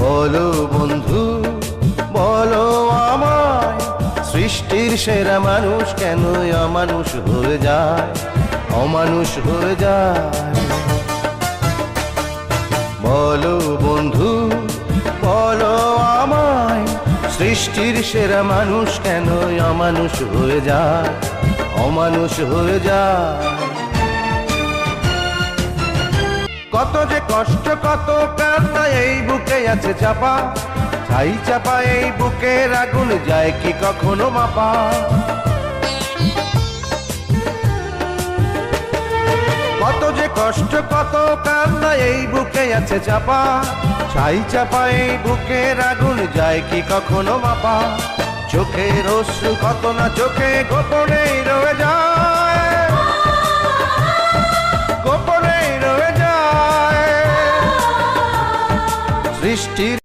বলো বন্ধু বলো আমায়, সৃষ্টির সেরা মানুষ কেন অমানুষ হয়ে যায়, অমানুষ হয়ে যায়। বলো বন্ধু বলো আমায়, সৃষ্টির সেরা মানুষ কেন অমানুষ হয়ে যায়, অমানুষ হয়ে যায়। কত যে কষ্ট কত কান্না এই বুকে আছে চাপা, ছাই চাপা এই বুকের আগুন যায় কি কখনো মাপা। কত যে কষ্ট কত কান্না এই বুকে আছে চাপা, ছাই চাপা এই বুকের আগুন যায় কি কখনো মাপা। চোখের অশ্রু কত না চোখে গোপনে রয়ে যায়, গোপনে রয়ে যায়। সৃষ্টির